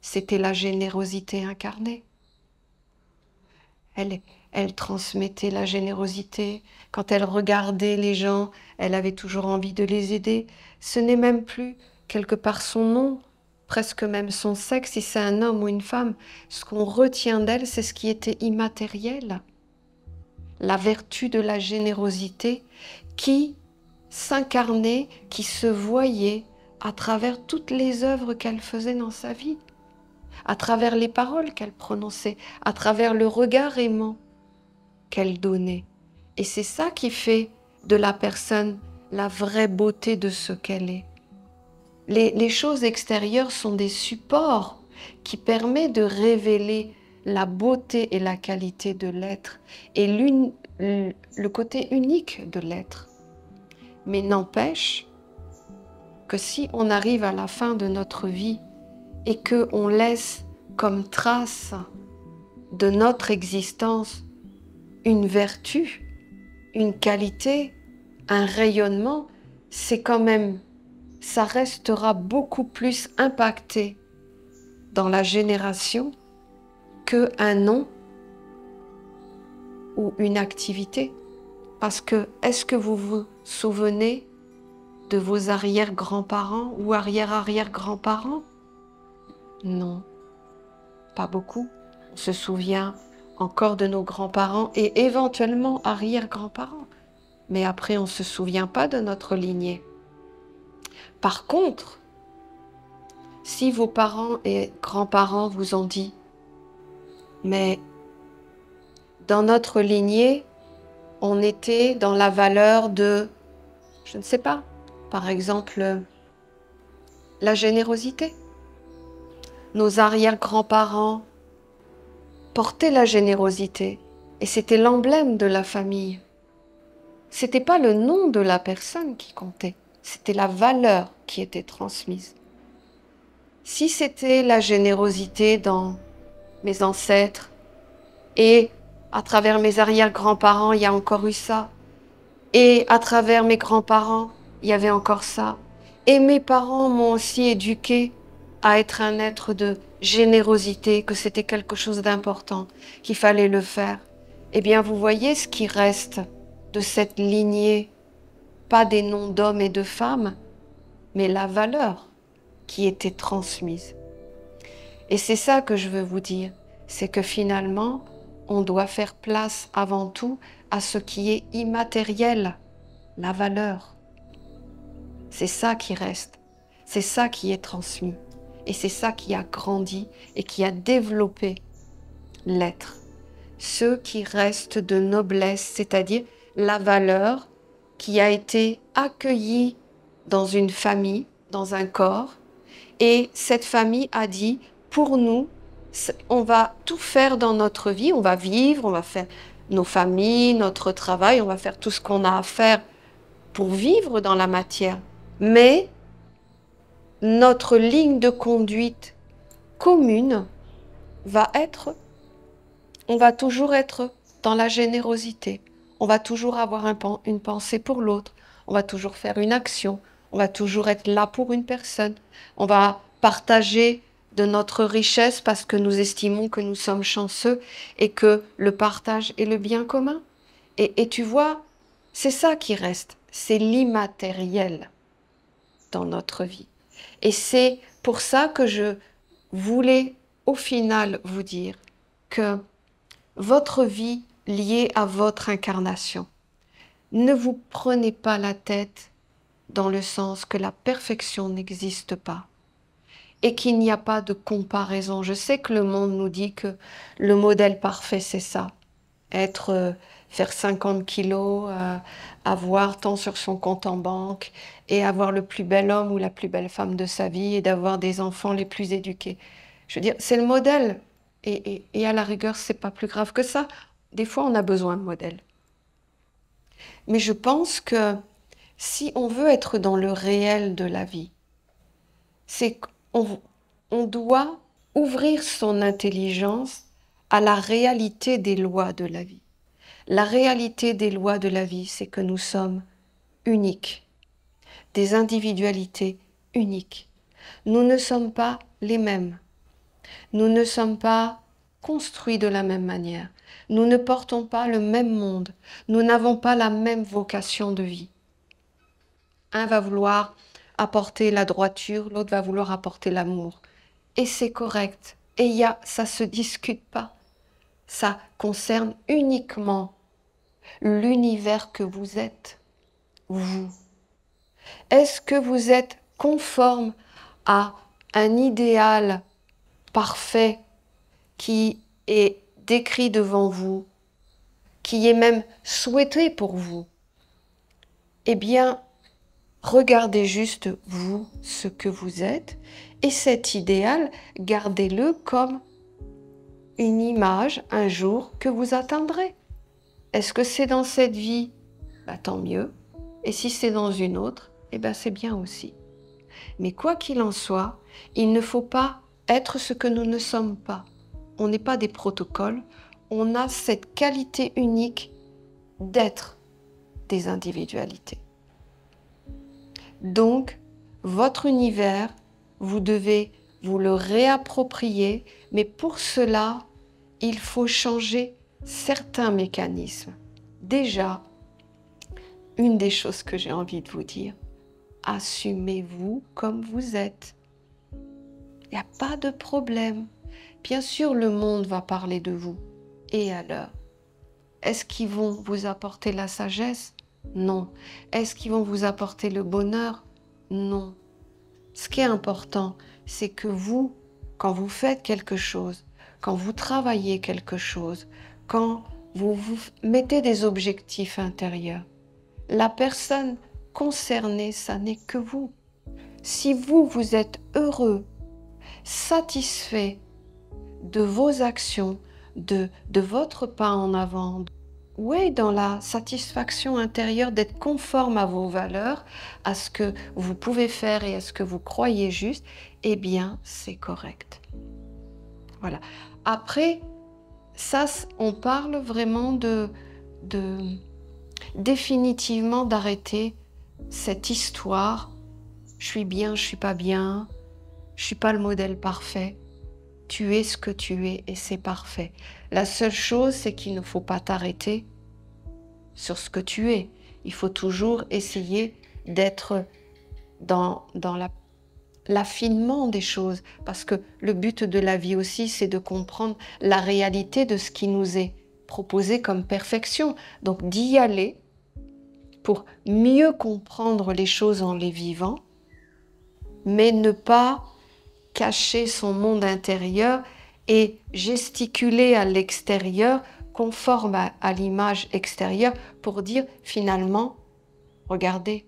c'était la générosité incarnée. Elle transmettait la générosité. Quand elle regardait les gens, elle avait toujours envie de les aider. Ce n'est même plus quelque part son nom, presque même son sexe, si c'est un homme ou une femme. Ce qu'on retient d'elle, c'est ce qui était immatériel. La vertu de la générosité qui s'incarnait, qui se voyait à travers toutes les œuvres qu'elle faisait dans sa vie, à travers les paroles qu'elle prononçait, à travers le regard aimant qu'elle donnait. Et c'est ça qui fait de la personne la vraie beauté de ce qu'elle est. Les choses extérieures sont des supports qui permettent de révéler la beauté et la qualité de l'être et le côté unique de l'être. Mais n'empêche que si on arrive à la fin de notre vie et qu'on laisse comme trace de notre existence une vertu, une qualité, un rayonnement, c'est quand même, ça restera beaucoup plus impacté dans la génération qu'un nom ou une activité. Parce que, est-ce que vous vous souvenez de vos arrière-grands-parents ou arrière-arrière-grands-parents? Non, pas beaucoup. On se souvient encore de nos grands-parents et éventuellement arrière-grands-parents. Mais après, on ne se souvient pas de notre lignée. Par contre, si vos parents et grands-parents vous ont dit « mais dans notre lignée, on était dans la valeur de, je ne sais pas, par exemple, la générosité. Nos arrière-grands-parents portaient la générosité et c'était l'emblème de la famille. C'était pas le nom de la personne qui comptait, c'était la valeur qui était transmise. Si c'était la générosité dans mes ancêtres et à travers mes arrière-grands-parents, il y a encore eu ça, et à travers mes grands-parents, il y avait encore ça, et mes parents m'ont aussi éduqué à être un être de générosité, que c'était quelque chose d'important, qu'il fallait le faire. Eh bien, vous voyez ce qui reste de cette lignée, pas des noms d'hommes et de femmes, mais la valeur qui était transmise. Et c'est ça que je veux vous dire, c'est que finalement, on doit faire place avant tout à ce qui est immatériel, la valeur. C'est ça qui reste, c'est ça qui est transmis, et c'est ça qui a grandi et qui a développé l'être. Ce qui reste de noblesse, c'est-à-dire la valeur qui a été accueillie dans une famille, dans un corps, et cette famille a dit, pour nous, on va tout faire dans notre vie, on va vivre, on va faire nos familles, notre travail, on va faire tout ce qu'on a à faire pour vivre dans la matière. Mais notre ligne de conduite commune va être, on va toujours être dans la générosité, on va toujours avoir une pensée pour l'autre, on va toujours faire une action, on va toujours être là pour une personne, on va partager de notre richesse parce que nous estimons que nous sommes chanceux et que le partage est le bien commun. Et tu vois, c'est ça qui reste, c'est l'immatériel dans notre vie. Et c'est pour ça que je voulais au final vous dire que votre vie liée à votre incarnation. Ne vous prenez pas la tête dans le sens que la perfection n'existe pas et qu'il n'y a pas de comparaison. Je sais que le monde nous dit que le modèle parfait, c'est ça. Faire 50 kilos, avoir tant sur son compte en banque et avoir le plus bel homme ou la plus belle femme de sa vie et d'avoir des enfants les plus éduqués. Je veux dire, c'est le modèle. Et à la rigueur, c'est pas plus grave que ça. Des fois, on a besoin de modèles. Mais je pense que si on veut être dans le réel de la vie, c'est qu'on doit ouvrir son intelligence à la réalité des lois de la vie. La réalité des lois de la vie, c'est que nous sommes uniques, des individualités uniques. Nous ne sommes pas les mêmes. Nous ne sommes pas construits de la même manière. Nous ne portons pas le même monde. Nous n'avons pas la même vocation de vie. Un va vouloir apporter la droiture, l'autre va vouloir apporter l'amour. Et c'est correct. Et ça ne se discute pas. Ça concerne uniquement l'univers que vous êtes, vous. Est-ce que vous êtes conforme à un idéal parfait qui est décrit devant vous, qui est même souhaité pour vous? Eh bien, regardez juste vous, ce que vous êtes, et cet idéal, gardez-le comme une image un jour que vous atteindrez. Est-ce que c'est dans cette vie? Tant mieux. Et si c'est dans une autre, c'est bien aussi. Mais quoi qu'il en soit, il ne faut pas être ce que nous ne sommes pas. On n'est pas des protocoles, on a cette qualité unique d'être des individualités. Donc, votre univers, vous devez vous le réapproprier, mais pour cela, il faut changer certains mécanismes. Déjà, une des choses que j'ai envie de vous dire, assumez-vous comme vous êtes. Il n'y a pas de problème. Bien sûr, le monde va parler de vous. Et alors? Est-ce qu'ils vont vous apporter la sagesse? Non. Est-ce qu'ils vont vous apporter le bonheur? Non. Ce qui est important, c'est que vous, quand vous faites quelque chose, quand vous travaillez quelque chose, quand vous vous mettez des objectifs intérieurs, la personne concernée, ça n'est que vous. Si vous, vous êtes heureux, satisfait de vos actions, de votre pas en avant, oui, dans la satisfaction intérieure d'être conforme à vos valeurs, à ce que vous pouvez faire et à ce que vous croyez juste, eh bien, c'est correct. Voilà. Après, ça, on parle vraiment définitivement d'arrêter cette histoire. Je suis bien, je suis pas bien, je suis pas le modèle parfait. Tu es ce que tu es et c'est parfait. La seule chose, c'est qu'il ne faut pas t'arrêter sur ce que tu es. Il faut toujours essayer d'être dans l'affinement des choses, parce que le but de la vie aussi, c'est de comprendre la réalité de ce qui nous est proposé comme perfection. Donc d'y aller pour mieux comprendre les choses en les vivant, mais ne pas cacher son monde intérieur et gesticuler à l'extérieur conforme à l'image extérieure pour dire finalement, regardez,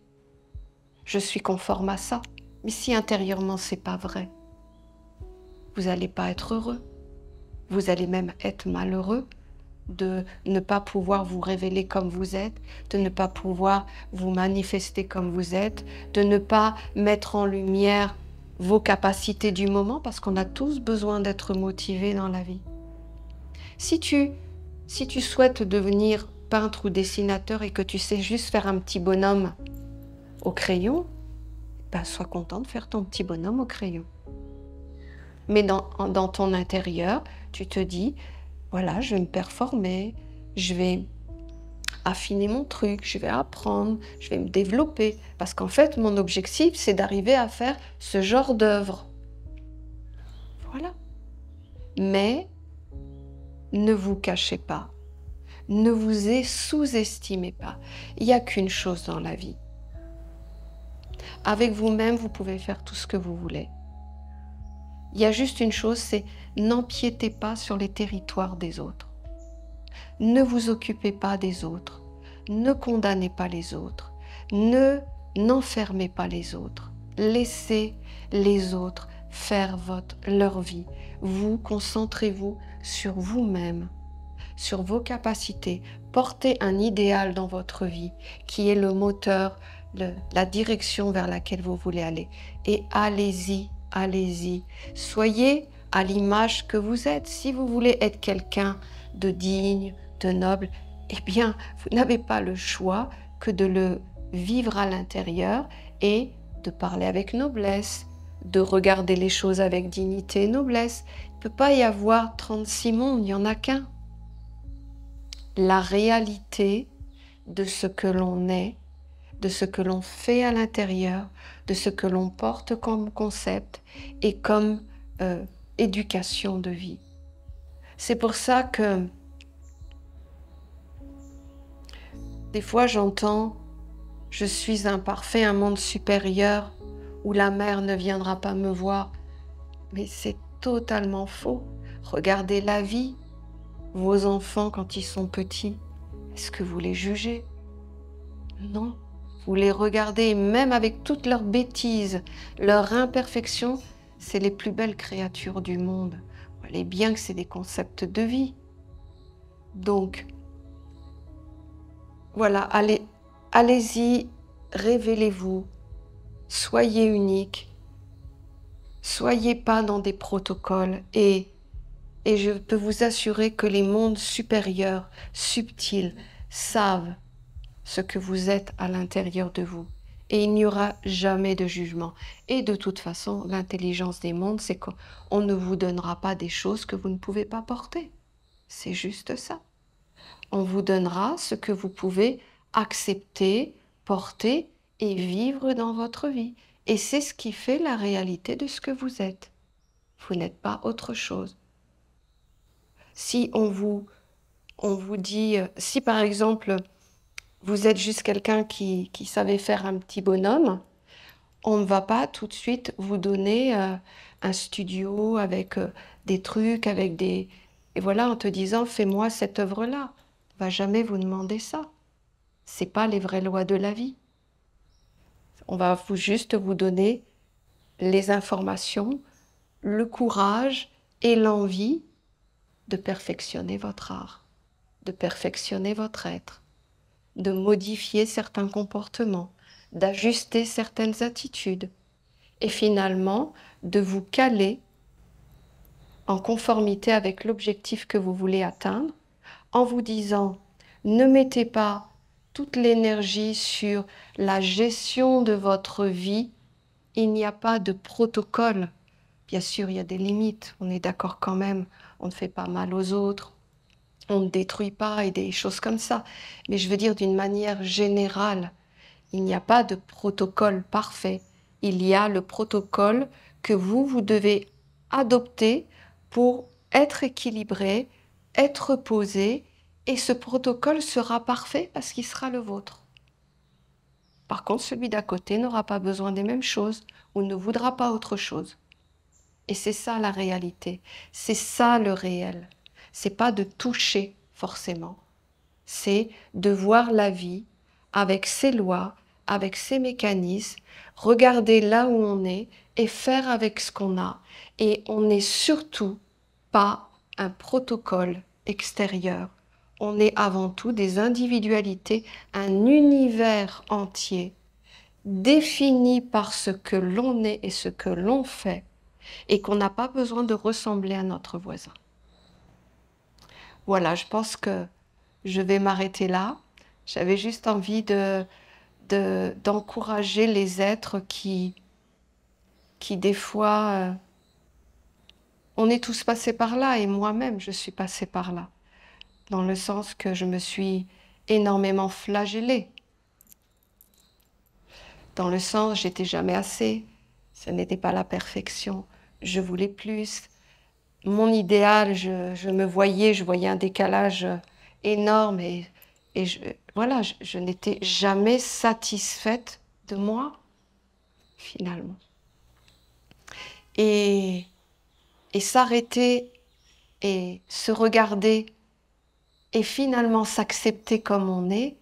je suis conforme à ça. Mais si intérieurement c'est pas vrai, vous n'allez pas être heureux. Vous allez même être malheureux de ne pas pouvoir vous révéler comme vous êtes, de ne pas pouvoir vous manifester comme vous êtes, de ne pas mettre en lumière vos capacités du moment, parce qu'on a tous besoin d'être motivés dans la vie. Si tu souhaites devenir peintre ou dessinateur et que tu sais juste faire un petit bonhomme au crayon, sois content de faire ton petit bonhomme au crayon. Mais dans ton intérieur, tu te dis, voilà, je vais me performer, je vais affiner mon truc, je vais apprendre, je vais me développer. Parce qu'en fait, mon objectif, c'est d'arriver à faire ce genre d'œuvre. Voilà. Mais ne vous cachez pas, ne vous sous-estimez pas. Il n'y a qu'une chose dans la vie. Avec vous-même, vous pouvez faire tout ce que vous voulez. Il y a juste une chose, c'est n'empiétez pas sur les territoires des autres. Ne vous occupez pas des autres. Ne condamnez pas les autres. N'enfermez pas les autres. Laissez les autres faire leur vie. Vous, concentrez-vous sur vous-même, sur vos capacités. Portez un idéal dans votre vie qui est le moteur, la direction vers laquelle vous voulez aller. Et allez-y, allez-y. Soyez à l'image que vous êtes. Si vous voulez être quelqu'un de digne, de noble, eh bien, vous n'avez pas le choix que de le vivre à l'intérieur et de parler avec noblesse, de regarder les choses avec dignité et noblesse. Il ne peut pas y avoir 36 mondes, il n'y en a qu'un. La réalité de ce que l'on est, de ce que l'on fait à l'intérieur, de ce que l'on porte comme concept et comme éducation de vie. C'est pour ça que des fois j'entends « je suis imparfait, un monde supérieur où la mère ne viendra pas me voir ». Mais c'est totalement faux. Regardez la vie, vos enfants quand ils sont petits. Est-ce que vous les jugez? Non. Vous les regardez, et même avec toutes leurs bêtises, leurs imperfections, c'est les plus belles créatures du monde. Vous voyez bien que c'est des concepts de vie. Donc, voilà, allez-y, révélez-vous, soyez unique, soyez pas dans des protocoles et je peux vous assurer que les mondes supérieurs, subtils, savent ce que vous êtes à l'intérieur de vous. Et il n'y aura jamais de jugement. Et de toute façon, l'intelligence des mondes, c'est qu'on ne vous donnera pas des choses que vous ne pouvez pas porter. C'est juste ça. On vous donnera ce que vous pouvez accepter, porter et vivre dans votre vie. Et c'est ce qui fait la réalité de ce que vous êtes. Vous n'êtes pas autre chose. Si on vous dit, si par exemple, vous êtes juste quelqu'un qui savait faire un petit bonhomme, on ne va pas tout de suite vous donner un studio avec des trucs, avec des... Et voilà, en te disant, fais-moi cette œuvre-là. On ne va jamais vous demander ça. Ce n'est pas les vraies lois de la vie. On va juste vous donner les informations, le courage et l'envie de perfectionner votre art, de perfectionner votre être, de modifier certains comportements, d'ajuster certaines attitudes et finalement de vous caler en conformité avec l'objectif que vous voulez atteindre en vous disant ne mettez pas toute l'énergie sur la gestion de votre vie, il n'y a pas de protocole. Bien sûr, il y a des limites, on est d'accord quand même, on ne fait pas mal aux autres, on ne détruit pas et des choses comme ça. Mais je veux dire d'une manière générale, il n'y a pas de protocole parfait. Il y a le protocole que vous devez adopter pour être équilibré, être posé, et ce protocole sera parfait parce qu'il sera le vôtre. Par contre, celui d'à côté n'aura pas besoin des mêmes choses ou ne voudra pas autre chose. Et c'est ça la réalité, c'est ça le réel. C'est pas de toucher forcément, c'est de voir la vie avec ses lois, avec ses mécanismes, regarder là où on est et faire avec ce qu'on a. Et on n'est surtout pas un protocole extérieur. On est avant tout des individualités, un univers entier défini par ce que l'on est et ce que l'on fait, et qu'on n'a pas besoin de ressembler à notre voisin. Voilà, je pense que je vais m'arrêter là. J'avais juste envie d'encourager les êtres qui des fois, on est tous passés par là, et moi-même, je suis passée par là, dans le sens que je me suis énormément flagellée, dans le sens j'étais jamais assez, ce n'était pas la perfection, je voulais plus, mon idéal, je voyais un décalage énorme et voilà, je n'étais jamais satisfaite de moi, finalement. Et, et s'arrêter et se regarder et finalement s'accepter comme on est,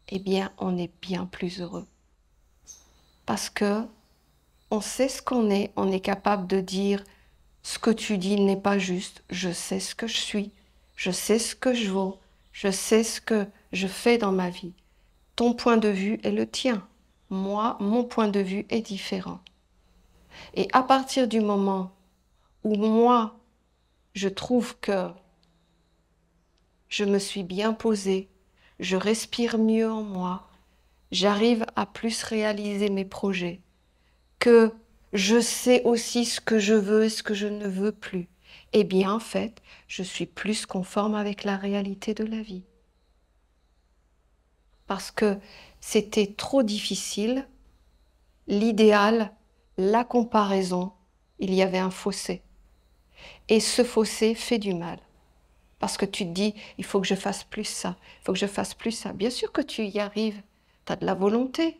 eh bien, on est bien plus heureux. Parce que on sait ce qu'on est, on est capable de dire ce que tu dis n'est pas juste, je sais ce que je suis, je sais ce que je vaux, je sais ce que je fais dans ma vie. Ton point de vue est le tien. Moi, mon point de vue est différent. Et à partir du moment où moi, je trouve que je me suis bien posée, je respire mieux en moi, j'arrive à plus réaliser mes projets, que je sais aussi ce que je veux et ce que je ne veux plus, eh bien en fait, je suis plus conforme avec la réalité de la vie. Parce que c'était trop difficile, l'idéal, la comparaison, il y avait un fossé. Et ce fossé fait du mal. Parce que tu te dis, il faut que je fasse plus ça, il faut que je fasse plus ça. Bien sûr que tu y arrives, tu as de la volonté,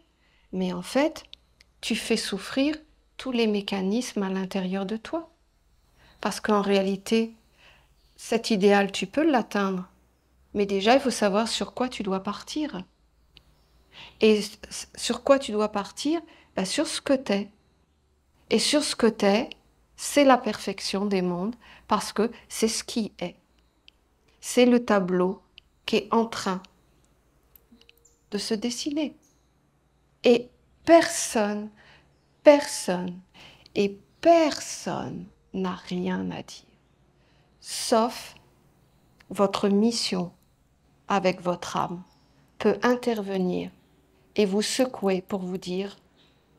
mais en fait, tu fais souffrir tous les mécanismes à l'intérieur de toi. Parce qu'en réalité, cet idéal, tu peux l'atteindre, mais déjà, il faut savoir sur quoi tu dois partir. Et sur quoi tu dois partir? Ben, sur ce que tu es. Et sur ce que tu es, c'est la perfection des mondes, parce que c'est ce qui est. C'est le tableau qui est en train de se dessiner. Et personne, personne et personne n'a rien à dire, sauf votre mission avec votre âme peut intervenir et vous secouer pour vous dire,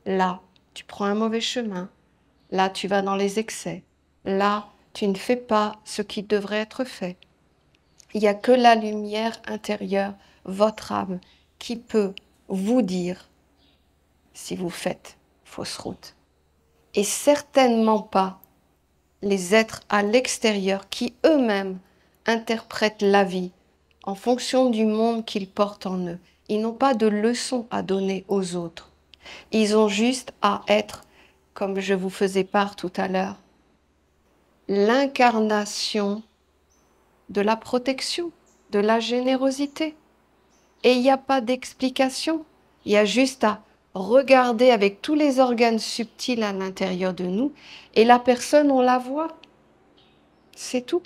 là, tu prends un mauvais chemin, là, tu vas dans les excès, là, tu ne fais pas ce qui devrait être fait. Il n'y a que la lumière intérieure, votre âme, qui peut vous dire si vous faites fausse route. Et certainement pas les êtres à l'extérieur qui eux-mêmes interprètent la vie en fonction du monde qu'ils portent en eux. Ils n'ont pas de leçons à donner aux autres. Ils ont juste à être, comme je vous faisais part tout à l'heure, l'incarnation de la protection, de la générosité. Et il n'y a pas d'explication. Il y a juste à regarder avec tous les organes subtils à l'intérieur de nous et la personne, on la voit. C'est tout.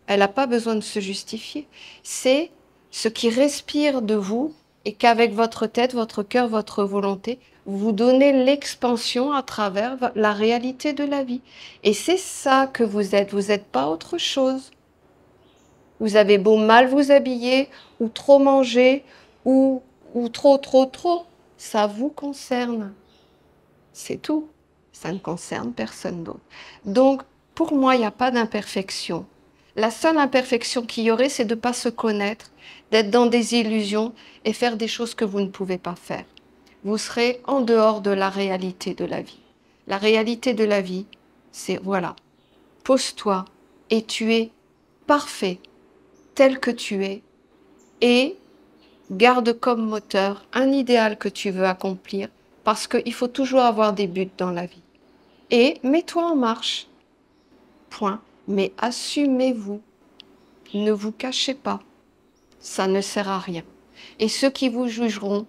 Elle n'a pas besoin de se justifier. C'est ce qui respire de vous et qu'avec votre tête, votre cœur, votre volonté, vous donnez l'expansion à travers la réalité de la vie. Et c'est ça que vous êtes. Vous n'êtes pas autre chose. Vous avez beau mal vous habiller, ou trop manger, ou trop, ça vous concerne. C'est tout. Ça ne concerne personne d'autre. Donc, pour moi, il n'y a pas d'imperfection. La seule imperfection qu'il y aurait, c'est de ne pas se connaître, d'être dans des illusions et faire des choses que vous ne pouvez pas faire. Vous serez en dehors de la réalité de la vie. La réalité de la vie, c'est voilà, pose-toi et tu es parfait tel que tu es et garde comme moteur un idéal que tu veux accomplir parce qu'il faut toujours avoir des buts dans la vie. Et mets-toi en marche. Point. Mais assumez-vous. Ne vous cachez pas. Ça ne sert à rien. Et ceux qui vous jugeront,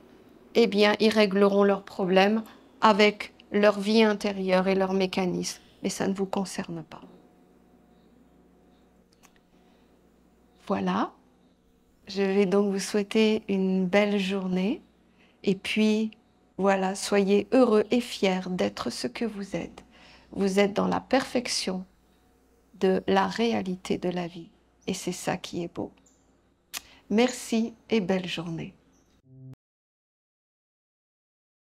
eh bien, ils régleront leurs problèmes avec leur vie intérieure et leurs mécanismes. Mais ça ne vous concerne pas. Voilà. Je vais donc vous souhaiter une belle journée. Et puis, voilà, soyez heureux et fiers d'être ce que vous êtes. Vous êtes dans la perfection de la réalité de la vie. Et c'est ça qui est beau. Merci et belle journée.